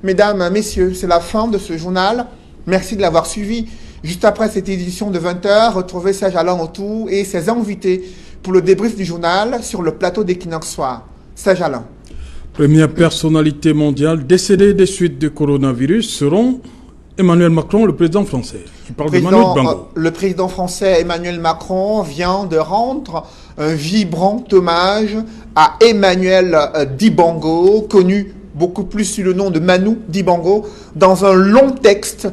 Mesdames, messieurs, c'est la fin de ce journal. Merci de l'avoir suivi. Juste après cette édition de 20h, retrouvez Serge Alain Autou et ses invités pour le débrief du journal sur le plateau d'Equinox Soir. Serge Alain. Première personnalité mondiale décédée des suites du coronavirus seront Emmanuel Macron, le président français. Je parle de Manu Dibango. Le président français Emmanuel Macron vient de rendre un vibrant hommage à Emmanuel Dibango, connu beaucoup plus sous le nom de Manu Dibango, dans un long texte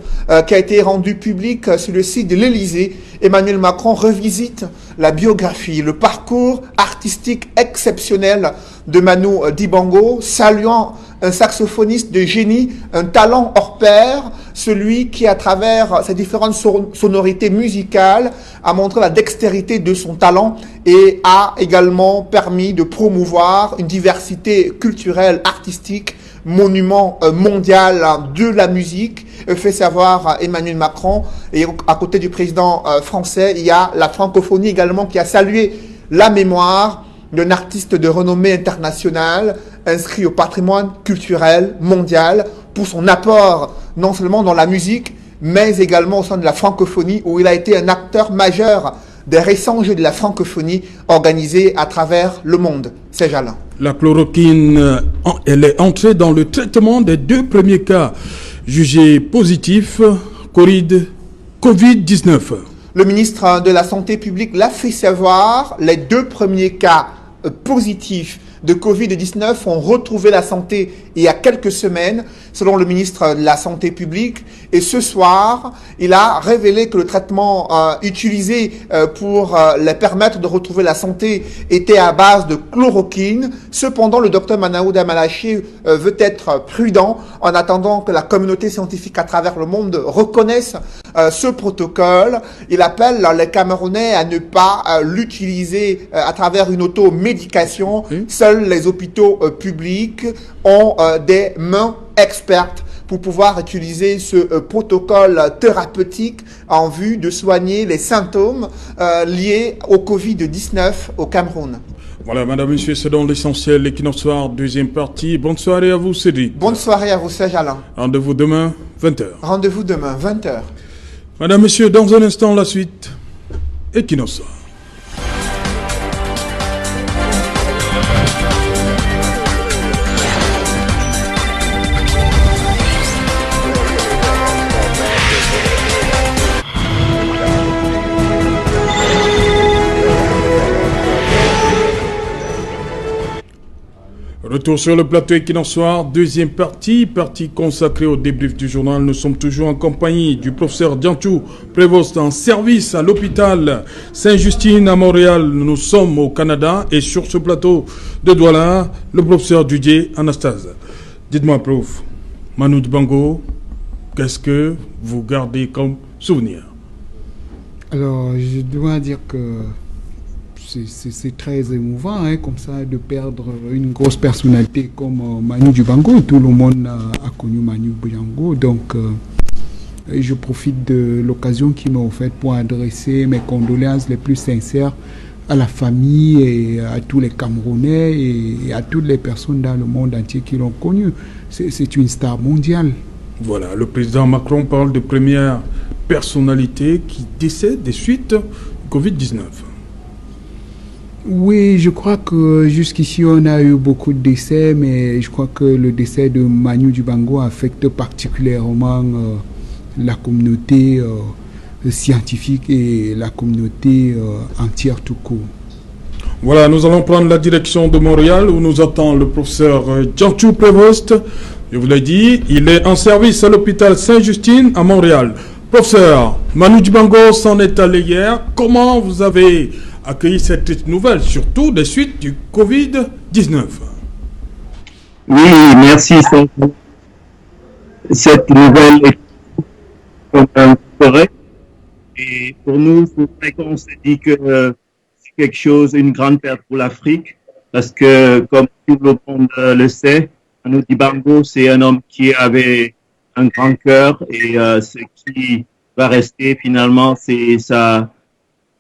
qui a été rendu public sur le site de l'Élysée. Emmanuel Macron revisite la biographie, le parcours artistique exceptionnel de Manu Dibango, saluant un saxophoniste de génie, un talent hors pair, celui qui, à travers ses différentes sonorités musicales, a montré la dextérité de son talent et a également permis de promouvoir une diversité culturelle, artistique, monument mondial de la musique, fait savoir Emmanuel Macron. Et à côté du président français, il y a la francophonie également qui a salué la mémoire d'un artiste de renommée internationale inscrit au patrimoine culturel mondial pour son apport non seulement dans la musique, mais également au sein de la francophonie, où il a été un acteur majeur des récents Jeux de la francophonie organisés à travers le monde. C'est Jalin. La chloroquine, elle est entrée dans le traitement des 2 premiers cas jugés positifs Covid-19. Le ministre de la Santé publique l'a fait savoir, les 2 premiers cas positifs de Covid-19 ont retrouvé la santé il y a quelques semaines, selon le ministre de la Santé publique. Et ce soir, il a révélé que le traitement utilisé pour les permettre de retrouver la santé était à base de chloroquine. Cependant, le docteur Manaouda Malaché veut être prudent en attendant que la communauté scientifique à travers le monde reconnaisse ce protocole. Il appelle les Camerounais à ne pas l'utiliser à travers une automédication. Seuls les hôpitaux publics ont des mains expertes pour pouvoir utiliser ce protocole thérapeutique en vue de soigner les symptômes liés au Covid-19 au Cameroun. Voilà, madame, monsieur, c'est dans l'essentiel. L'Equinox Soir, deuxième partie. Bonne soirée à vous, Cédric. Bonne soirée à vous, Serge Alain. Rendez-vous demain, 20h. Rendez-vous demain, 20h. Madame, monsieur, dans un instant, la suite. Equinox Soir. Retour sur le plateau Equinox Soir, deuxième partie consacrée au débrief du journal. Nous sommes toujours en compagnie du professeur Diantou Prévost en service à l'hôpital Sainte-Justine à Montréal. Nous sommes au Canada et sur ce plateau de Douala, le professeur Didier Anastase. Dites-moi, prof, Manu Dibango, qu'est-ce que vous gardez comme souvenir? Alors, je dois dire que c'est très émouvant, comme ça, de perdre une grosse personnalité comme Manu Dibango. Tout le monde a connu Manu Dibango. Donc, je profite de l'occasion qui m'a offerte pour adresser mes condoléances les plus sincères à la famille et à tous les Camerounais et à toutes les personnes dans le monde entier qui l'ont connu. C'est une star mondiale. Voilà, le président Macron parle de première personnalité qui décède des suites du Covid-19. Oui, je crois que jusqu'ici on a eu beaucoup de décès, mais je crois que le décès de Manu Dibango affecte particulièrement la communauté scientifique et la communauté entière tout court. Voilà, nous allons prendre la direction de Montréal où nous attend le professeur Diantou Prévost. Je vous l'ai dit, il est en service à l'hôpital Sainte-Justine à Montréal. Professeur, Manu Dibango s'en est allé hier. Comment vous avez accueilli cette nouvelle, surtout des suites du Covid-19? Oui, merci. Cette nouvelle est correcte. Et pour nous, c'est vrai qu'on s'est dit que c'est quelque chose, une grande perte pour l'Afrique, parce que, comme tout le monde le sait, Manu Dibango, c'est un homme qui avait un grand cœur et ce qui va rester finalement, c'est sa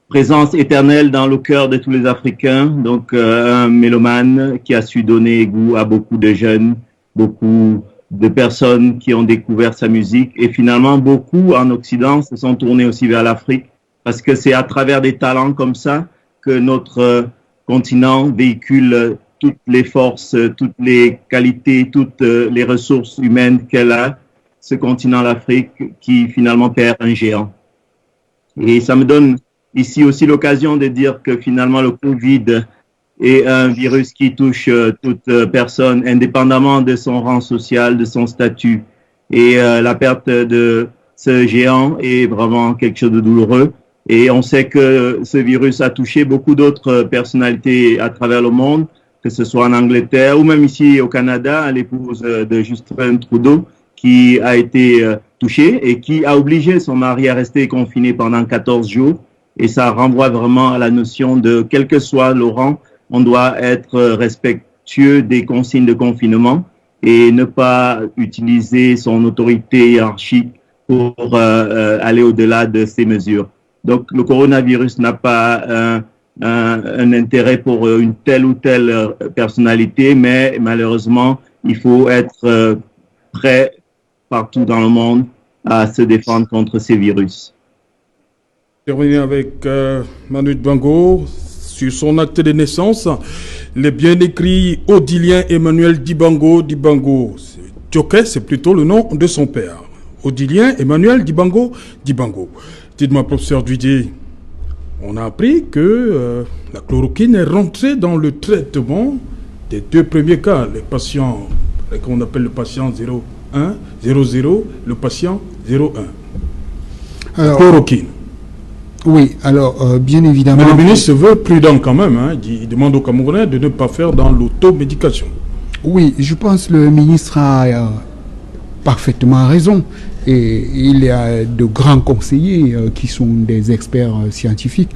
présence éternelle dans le cœur de tous les Africains. Donc, un mélomane qui a su donner goût à beaucoup de jeunes, beaucoup de personnes qui ont découvert sa musique. Et finalement, beaucoup en Occident se sont tournés aussi vers l'Afrique parce que c'est à travers des talents comme ça que notre continent véhicule toutes les forces, toutes les qualités, toutes les ressources humaines qu'elle a, ce continent, l'Afrique, qui finalement perd un géant. Et ça me donne ici aussi l'occasion de dire que finalement le Covid est un virus qui touche toute personne, indépendamment de son rang social, de son statut. Et la perte de ce géant est vraiment quelque chose de douloureux. Et on sait que ce virus a touché beaucoup d'autres personnalités à travers le monde, que ce soit en Angleterre ou même ici au Canada, l'épouse de Justin Trudeau, qui a été touchée et qui a obligé son mari à rester confiné pendant 14 jours. Et ça renvoie vraiment à la notion de, quel que soit le rang, on doit être respectueux des consignes de confinement et ne pas utiliser son autorité hiérarchique pour aller au-delà de ces mesures. Donc, le coronavirus n'a pas un intérêt pour une telle ou telle personnalité, mais malheureusement, il faut être prêt partout dans le monde à se défendre contre ces virus. Terminer avec Manu Dibango. Sur son acte de naissance, il est bien écrit Odilien Emmanuel Dibango. Dibango, Dioké, c'est plutôt le nom de son père. Odilien Emmanuel Dibango. Dibango. Dites-moi, professeur Dudier, on a appris que la chloroquine est rentrée dans le traitement des 2 premiers cas, les patients qu'on appelle le patient 01, 00, le patient 01. Alors, chloroquine. Oui, alors bien évidemment... Mais le ministre se veut prudent quand même. Hein. Il demande aux Camerounais de ne pas faire dans l'automédication. Oui, je pense que le ministre a parfaitement raison. Et il y a de grands conseillers qui sont des experts scientifiques.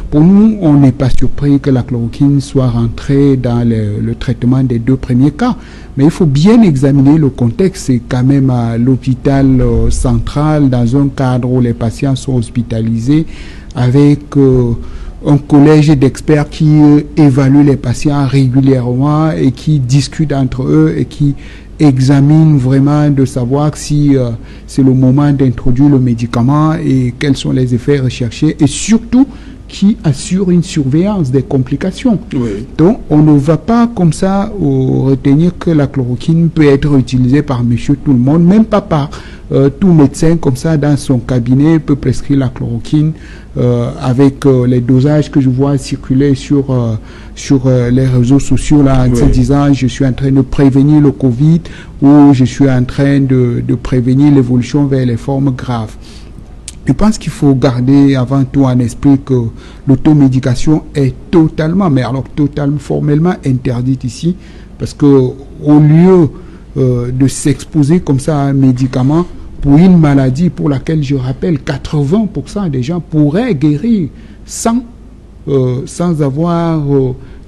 Pour nous, on n'est pas surpris que la chloroquine soit rentrée dans le traitement des 2 premiers cas. Mais il faut bien examiner le contexte. C'est quand même à l'hôpital central, dans un cadre où les patients sont hospitalisés, avec un collège d'experts qui évaluent les patients régulièrement et qui discutent entre eux et qui examine vraiment de savoir si c'est le moment d'introduire le médicament et quels sont les effets recherchés et surtout qui assure une surveillance des complications. Oui. Donc on ne va pas comme ça retenir que la chloroquine peut être utilisée par monsieur tout le monde, même pas par tout médecin comme ça dans son cabinet peut prescrire la chloroquine avec les dosages que je vois circuler sur les réseaux sociaux là, en se disant je suis en train de prévenir le Covid ou je suis en train de prévenir l'évolution vers les formes graves. Je pense qu'il faut garder avant tout en esprit que l'automédication est totalement formellement interdite ici parce que au lieu de s'exposer comme ça à un médicament pour une maladie pour laquelle, je rappelle, 80% des gens pourraient guérir sans avoir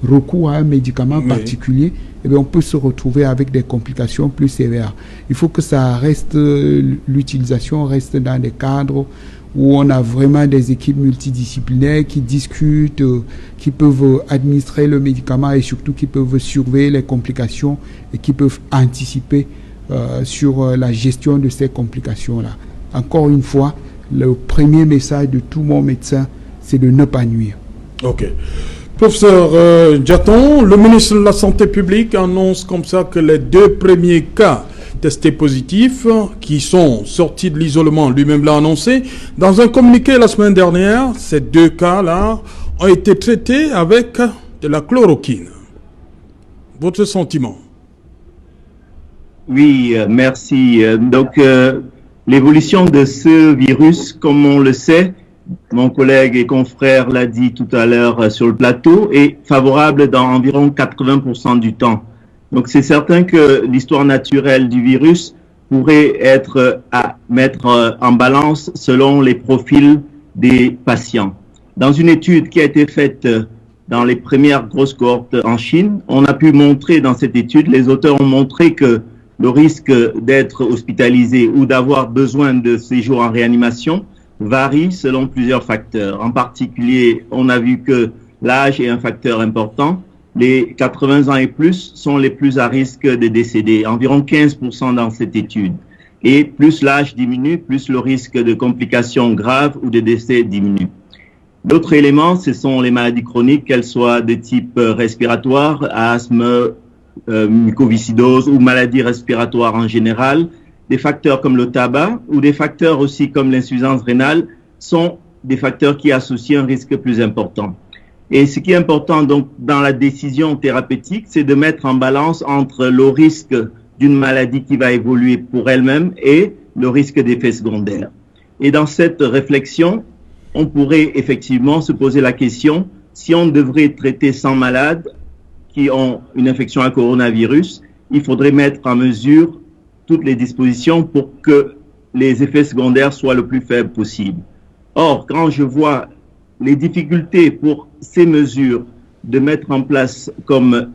recours à un médicament particulier, eh bien, on peut se retrouver avec des complications plus sévères. Il faut que ça reste, l'utilisation reste dans des cadres où on a vraiment des équipes multidisciplinaires qui discutent, qui peuvent administrer le médicament et surtout qui peuvent surveiller les complications et qui peuvent anticiper sur la gestion de ces complications-là. Encore une fois, le premier message de tout mon médecin, c'est de ne pas nuire. Ok. Professeur Diaton, le ministre de la Santé publique annonce comme ça que les 2 premiers cas testés positifs qui sont sortis de l'isolement, lui-même l'a annoncé, dans un communiqué la semaine dernière, ces 2 cas-là ont été traités avec de la chloroquine. Votre sentiment? Oui, merci. Donc, l'évolution de ce virus, comme on le sait, mon collègue et confrère l'a dit tout à l'heure sur le plateau, est favorable dans environ 80% du temps. Donc, c'est certain que l'histoire naturelle du virus pourrait être à mettre en balance selon les profils des patients. Dans une étude qui a été faite dans les premières grosses cohortes en Chine, on a pu montrer dans cette étude, les auteurs ont montré que le risque d'être hospitalisé ou d'avoir besoin de séjour en réanimation varie selon plusieurs facteurs. En particulier, on a vu que l'âge est un facteur important, les 80 ans et plus sont les plus à risque de décéder, environ 15% dans cette étude. Et plus l'âge diminue, plus le risque de complications graves ou de décès diminue. D'autres éléments, ce sont les maladies chroniques, qu'elles soient de type respiratoire, asthme, mucoviscidose ou maladies respiratoires en général. Des facteurs comme le tabac ou des facteurs aussi comme l'insuffisance rénale sont des facteurs qui associent un risque plus important. Et ce qui est important donc dans la décision thérapeutique, c'est de mettre en balance entre le risque d'une maladie qui va évoluer pour elle-même et le risque d'effets secondaires. Et dans cette réflexion, on pourrait effectivement se poser la question si on devrait traiter 100 malades qui ont une infection à coronavirus, il faudrait mettre en mesure toutes les dispositions pour que les effets secondaires soient le plus faibles possible. Or, quand je vois les difficultés pour ces mesures de mettre en place comme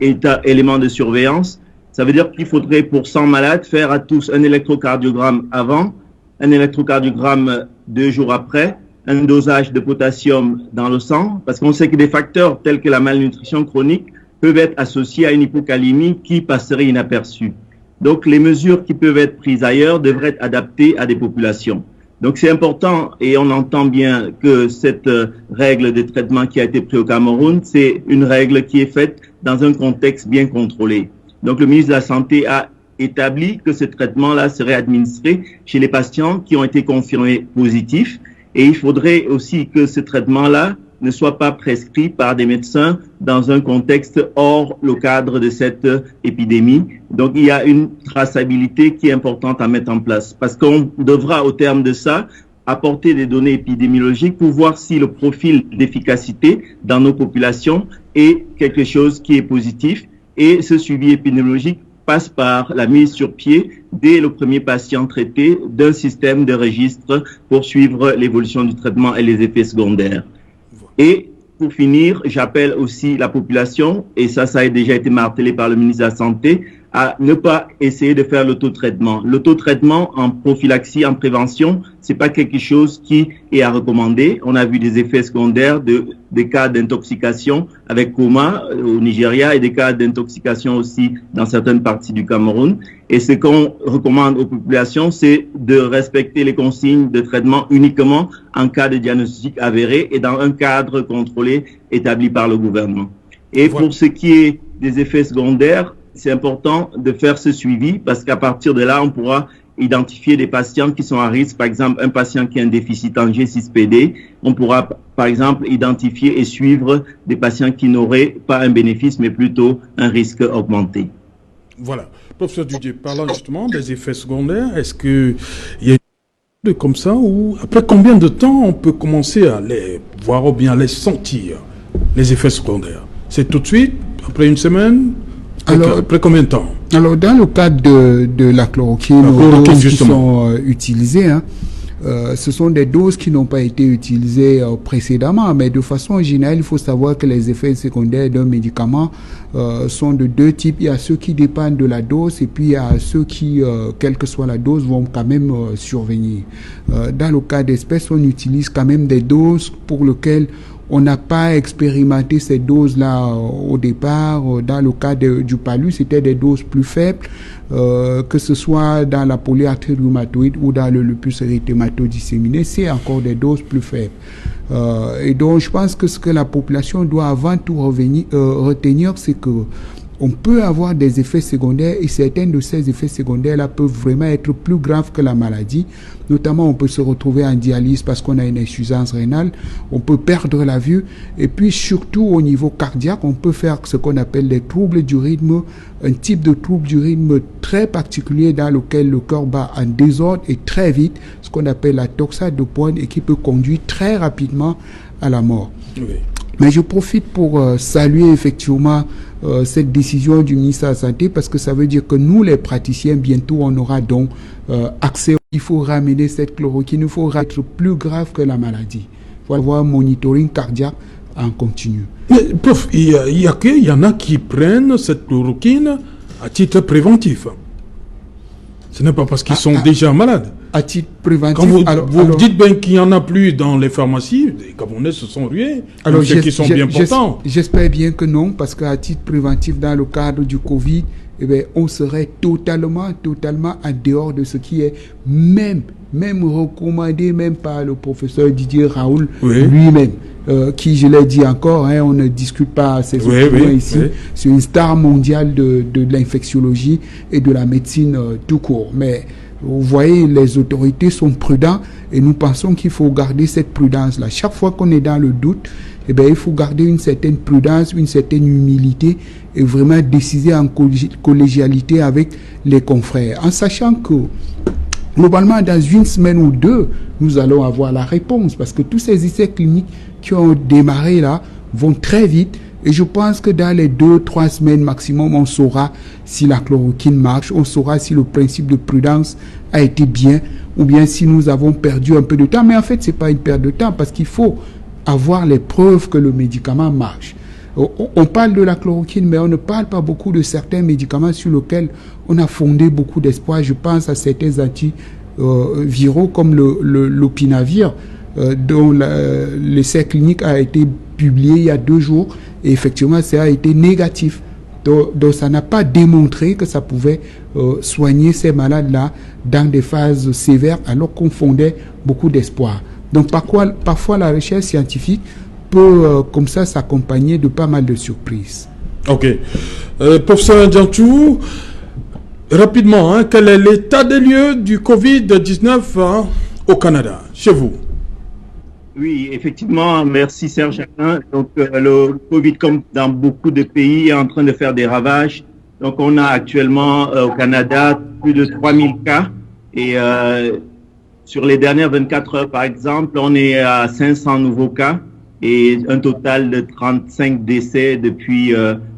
élément de surveillance, ça veut dire qu'il faudrait pour 100 malades faire à tous un électrocardiogramme avant, un électrocardiogramme 2 jours après, un dosage de potassium dans le sang, parce qu'on sait que des facteurs tels que la malnutrition chronique peuvent être associés à une hypocalémie qui passerait inaperçue. Donc, les mesures qui peuvent être prises ailleurs devraient être adaptées à des populations. Donc, c'est important et on entend bien que cette règle de traitement qui a été prise au Cameroun, c'est une règle qui est faite dans un contexte bien contrôlé. Donc, le ministre de la Santé a établi que ce traitement-là serait administré chez les patients qui ont été confirmés positifs et il faudrait aussi que ce traitement-là ne soit pas prescrit par des médecins dans un contexte hors le cadre de cette épidémie. Donc, il y a une traçabilité qui est importante à mettre en place parce qu'on devra, au terme de ça, apporter des données épidémiologiques pour voir si le profil d'efficacité dans nos populations est quelque chose qui est positif et ce suivi épidémiologique passe par la mise sur pied dès le premier patient traité d'un système de registre pour suivre l'évolution du traitement et les effets secondaires. Et pour finir, j'appelle aussi la population, et ça a déjà été martelé par le ministre de la Santé, à ne pas essayer de faire l'autotraitement. L'autotraitement en prophylaxie, en prévention, c'est pas quelque chose qui est à recommander. On a vu des effets secondaires des cas d'intoxication avec coma au Nigeria et des cas d'intoxication aussi dans certaines parties du Cameroun. Et ce qu'on recommande aux populations, c'est de respecter les consignes de traitement uniquement en cas de diagnostic avéré et dans un cadre contrôlé établi par le gouvernement. Et pour ce qui est des effets secondaires, c'est important de faire ce suivi parce qu'à partir de là, on pourra identifier des patients qui sont à risque. Par exemple, un patient qui a un déficit en G6PD, on pourra, par exemple, identifier et suivre des patients qui n'auraient pas un bénéfice, mais plutôt un risque augmenté. Voilà. Professeur Didier, parlant justement des effets secondaires, est-ce qu'il y a une comme ça ou après combien de temps on peut commencer à les voir ou bien les sentir, les effets secondaires? C'est tout de suite, après une semaine? Alors, après combien de temps? Alors, dans le cadre de la chloroquine, qui sont utilisées, ce sont des doses qui n'ont pas été utilisées précédemment, mais de façon générale, il faut savoir que les effets secondaires d'un médicament sont de deux types. Il y a ceux qui dépendent de la dose et puis il y a ceux qui, quelle que soit la dose, vont quand même survenir. Dans le cas d'espèces, on utilise quand même des doses pour lesquelles on n'a pas expérimenté ces doses-là au départ. Dans le cas du palu, c'était des doses plus faibles, que ce soit dans la polyarthrite rhumatoïde ou dans le lupus érythémato-disséminé, c'est encore des doses plus faibles. Et donc, je pense que ce que la population doit avant tout retenir, c'est que on peut avoir des effets secondaires et certains de ces effets secondaires-là peuvent vraiment être plus graves que la maladie. Notamment, on peut se retrouver en dialyse parce qu'on a une insuffisance rénale, on peut perdre la vue et puis surtout au niveau cardiaque, on peut faire ce qu'on appelle des troubles du rythme, un type de trouble du rythme très particulier dans lequel le cœur bat en désordre et très vite, ce qu'on appelle la toxade de pointe et qui peut conduire très rapidement à la mort. Oui. Mais je profite pour saluer effectivement cette décision du ministre de la Santé parce que ça veut dire que nous, les praticiens, bientôt, on aura donc accès. Il faut ramener cette chloroquine, il faut être plus grave que la maladie. Il faut avoir un monitoring cardiaque en continu. Mais, prof, il y en a qui prennent cette chloroquine à titre préventif. Ce n'est pas parce qu'ils sont déjà malades. À titre préventif. Quand vous dites bien qu'il n'y en a plus dans les pharmacies, les Camerounais se sont rués. Alors, ceux qui sont bien portants. J'espère bien que non, parce qu'à titre préventif, dans le cadre du Covid, eh bien, on serait totalement en dehors de ce qui est même recommandé même par le professeur Didier Raoult lui-même, qui, je l'ai dit encore, on ne discute pas ces opinions ici. C'est une star mondiale de l'infectiologie et de la médecine tout court. Mais vous voyez, les autorités sont prudentes et nous pensons qu'il faut garder cette prudence-là. Chaque fois qu'on est dans le doute, eh bien, il faut garder une certaine prudence, une certaine humilité et vraiment décider en collégialité avec les confrères. En sachant que, globalement, dans une semaine ou deux, nous allons avoir la réponse parce que tous ces essais cliniques qui ont démarré là vont très vite. Et je pense que dans les 2-3 semaines maximum, on saura si la chloroquine marche, on saura si le principe de prudence a été bien ou bien si nous avons perdu un peu de temps. Mais en fait, c'est pas une perte de temps parce qu'il faut avoir les preuves que le médicament marche. On parle de la chloroquine, mais on ne parle pas beaucoup de certains médicaments sur lesquels on a fondé beaucoup d'espoir. Je pense à certains antiviraux comme l'opinavir, dont l'essai clinique a été publié il y a 2 jours et effectivement ça a été négatif. Donc ça n'a pas démontré que ça pouvait soigner ces malades-là dans des phases sévères alors qu'on fondait beaucoup d'espoir. Donc parfois la recherche scientifique peut comme ça s'accompagner de pas mal de surprises. Ok. Professeur Diantou, rapidement, quel est l'état des lieux du Covid-19 au Canada, chez vous? Oui, effectivement, merci Serge. Donc le Covid, comme dans beaucoup de pays, est en train de faire des ravages. Donc on a actuellement au Canada plus de 3000 cas et sur les dernières 24 heures, par exemple, on est à 500 nouveaux cas et un total de 35 décès depuis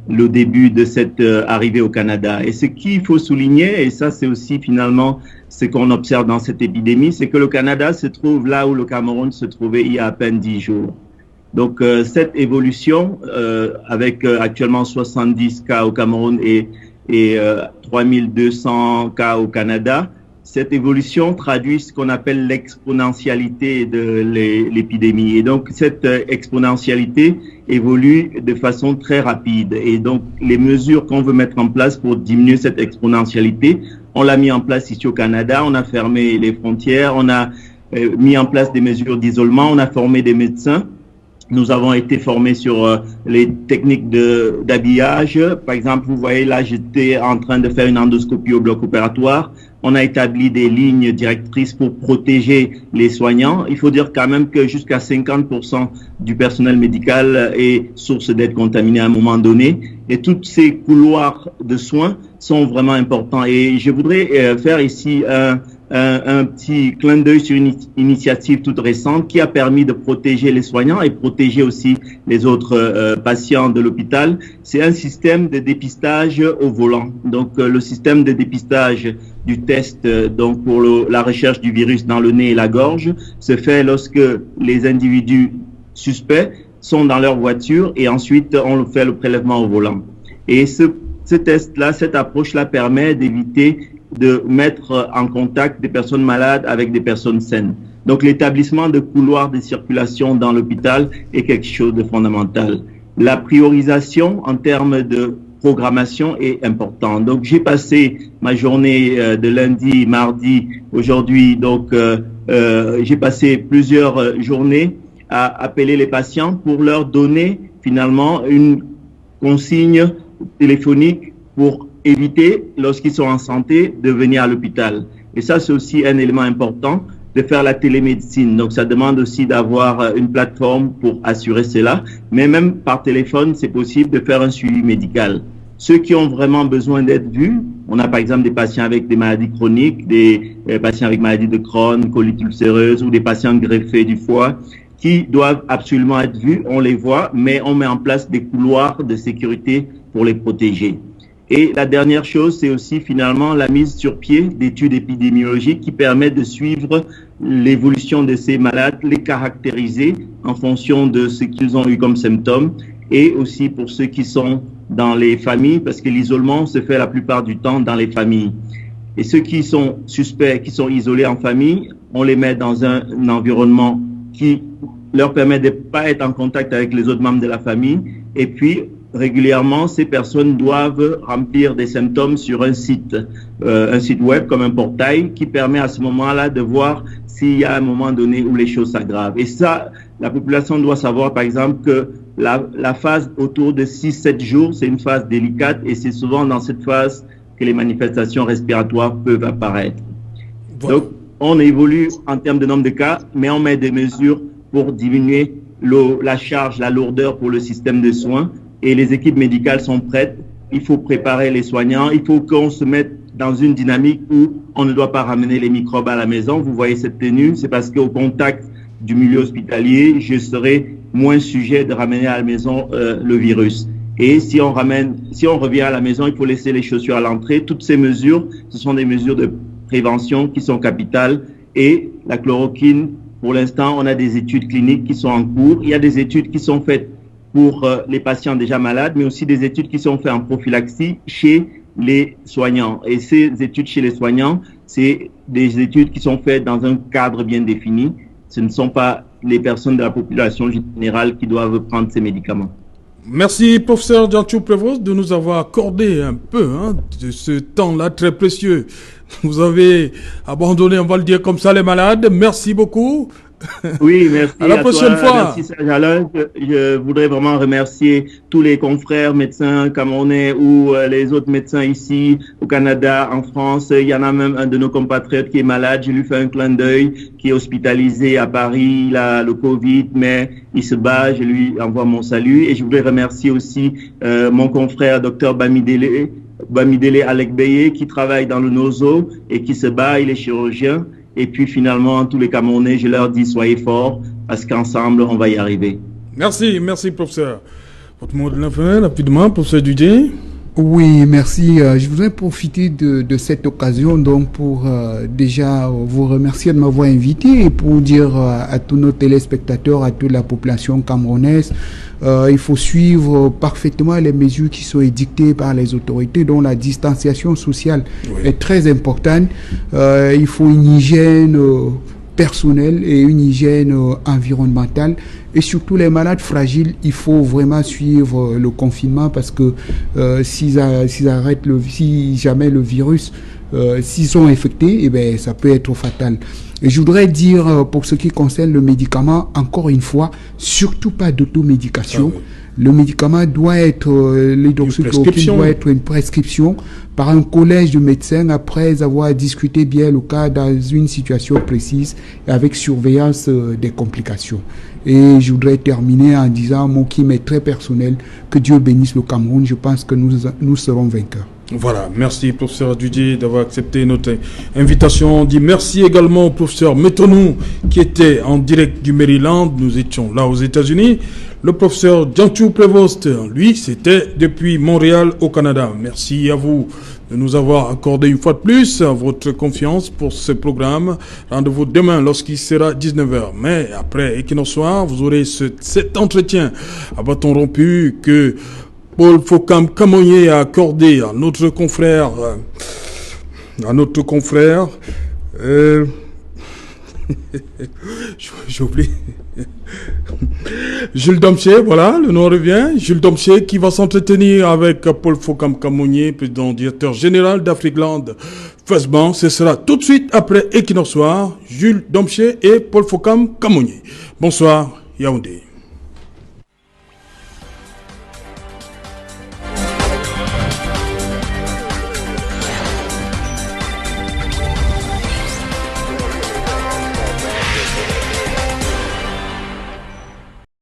le début de cette arrivée au Canada. Et ce qu'il faut souligner, et ça c'est aussi finalement ce qu'on observe dans cette épidémie, c'est que le Canada se trouve là où le Cameroun se trouvait il y a à peine 10 jours. Donc cette évolution, avec actuellement 70 cas au Cameroun et 3200 cas au Canada, cette évolution traduit ce qu'on appelle l'exponentialité de l'épidémie. Et donc, cette exponentialité évolue de façon très rapide. Et donc, les mesures qu'on veut mettre en place pour diminuer cette exponentialité, on l'a mis en place ici au Canada. On a fermé les frontières, on a mis en place des mesures d'isolement, on a formé des médecins. Nous avons été formés sur les techniques d'habillage. Par exemple, vous voyez là, j'étais en train de faire une endoscopie au bloc opératoire. On a établi des lignes directrices pour protéger les soignants. Il faut dire quand même que jusqu'à 50% du personnel médical est source d'être contaminé à un moment donné. Et tous ces couloirs de soins sont vraiment importants. Et je voudrais faire ici un petit clin d'œil sur une initiative toute récente qui a permis de protéger les soignants et protéger aussi les autres patients de l'hôpital. C'est un système de dépistage au volant. Donc le système de dépistage du test donc pour la recherche du virus dans le nez et la gorge se fait lorsque les individus suspects sont dans leur voiture et ensuite on fait le prélèvement au volant. Et ce test-là, cette approche-là permet d'éviter de mettre en contact des personnes malades avec des personnes saines. Donc l'établissement de couloirs de circulation dans l'hôpital est quelque chose de fondamental. La priorisation en termes de programmation est importante. Donc j'ai passé ma journée de lundi, mardi, aujourd'hui, donc j'ai passé plusieurs journées à appeler les patients pour leur donner finalement une consigne téléphonique pour éviter, lorsqu'ils sont en santé, de venir à l'hôpital. Et ça, c'est aussi un élément important de faire la télémédecine. Donc, ça demande aussi d'avoir une plateforme pour assurer cela. Mais même par téléphone, c'est possible de faire un suivi médical. Ceux qui ont vraiment besoin d'être vus, on a par exemple des patients avec des maladies chroniques, des patients avec maladie de Crohn, colite ulcéreuse ou des patients greffés du foie qui doivent absolument être vus. On les voit, mais on met en place des couloirs de sécurité pour les protéger. Et la dernière chose, c'est aussi finalement la mise sur pied d'études épidémiologiques qui permettent de suivre l'évolution de ces malades, les caractériser en fonction de ce qu'ils ont eu comme symptômes et aussi pour ceux qui sont dans les familles, parce que l'isolement se fait la plupart du temps dans les familles. Et ceux qui sont suspects, qui sont isolés en famille, on les met dans un environnement qui leur permet de ne pas être en contact avec les autres membres de la famille. Et puis, régulièrement, ces personnes doivent remplir des symptômes sur un site web comme un portail qui permet à ce moment-là de voir s'il y a un moment donné où les choses s'aggravent. Et ça, la population doit savoir, par exemple, que la phase autour de 6-7 jours, c'est une phase délicate et c'est souvent dans cette phase que les manifestations respiratoires peuvent apparaître. Voilà. Donc, on évolue en termes de nombre de cas, mais on met des mesures pour diminuer la charge, la lourdeur pour le système de soins. Et les équipes médicales sont prêtes. Il faut préparer les soignants. Il faut qu'on se mette dans une dynamique où on ne doit pas ramener les microbes à la maison. Vous voyez cette tenue, c'est parce qu'au contact du milieu hospitalier, je serai moins sujet de ramener à la maison le virus. Et si on revient à la maison, il faut laisser les chaussures à l'entrée. Toutes ces mesures, ce sont des mesures de prévention qui sont capitales. Et la chloroquine, pour l'instant, on a des études cliniques qui sont en cours. Il y a des études qui sont faites pour les patients déjà malades, mais aussi des études qui sont faites en prophylaxie chez les soignants. Et ces études chez les soignants, c'est des études qui sont faites dans un cadre bien défini. Ce ne sont pas les personnes de la population générale qui doivent prendre ces médicaments. Merci, professeur Diantou Prévost, de nous avoir accordé un peu de ce temps-là très précieux. Vous avez abandonné, on va le dire comme ça, les malades. Merci beaucoup. Oui, merci. À la prochaine fois. Merci Serge Alain. Je voudrais vraiment remercier tous les confrères médecins camerounais ou les autres médecins ici au Canada, en France. Il y en a même un de nos compatriotes qui est malade. Je lui fais un clin d'œil, qui est hospitalisé à Paris. Il a le Covid, mais il se bat. Je lui envoie mon salut. Et je voudrais remercier aussi mon confrère Dr Bamidele Alekbeye, qui travaille dans le NOZO et qui se bat. Il est chirurgien. Et puis finalement, tous les Camerounais, je leur dis, soyez forts, parce qu'ensemble, on va y arriver. Merci, professeur. Votre mot de la fin, rapidement, professeur Dudé. Oui, merci. Je voudrais profiter de cette occasion donc pour déjà vous remercier de m'avoir invité et pour dire à tous nos téléspectateurs, à toute la population camerounaise, il faut suivre parfaitement les mesures qui sont édictées par les autorités, dont la distanciation sociale est très importante. Il faut une hygiène personnelle et une hygiène environnementale. Et surtout les malades fragiles, il faut vraiment suivre le confinement parce que si jamais le virus, s'ils sont infectés, eh ben ça peut être fatal. Et je voudrais dire pour ce qui concerne le médicament, encore une fois, surtout pas d'automédication. Le médicament doit être, l'hydroxychloroquine doit être une prescription par un collège de médecins après avoir discuté bien le cas dans une situation précise et avec surveillance des complications. Et je voudrais terminer en disant un mot qui m'est très personnel, que Dieu bénisse le Cameroun. Je pense que nous serons vainqueurs. Voilà, merci professeur Didier d'avoir accepté notre invitation. On dit merci également au professeur Metonou qui était en direct du Maryland. Nous étions là aux États-Unis. Le professeur Diantou Prévost, lui, c'était depuis Montréal au Canada. Merci à vous de nous avoir accordé une fois de plus votre confiance pour ce programme. Rendez-vous demain lorsqu'il sera 19h. Mais après Equinoxe Soir, vous aurez cet entretien à bâton rompu que Paul Fokam Kamoye a accordé à notre confrère, j'oublie, Jules Domché, voilà, le nom revient, Jules Domché qui va s'entretenir avec Paul Fokam Kamoye, président directeur général d'Afriqueland First Bank. Ce sera tout de suite après Equinoxe Soir, Jules Domché et Paul Fokam Kamoye. Bonsoir, Yaoundé.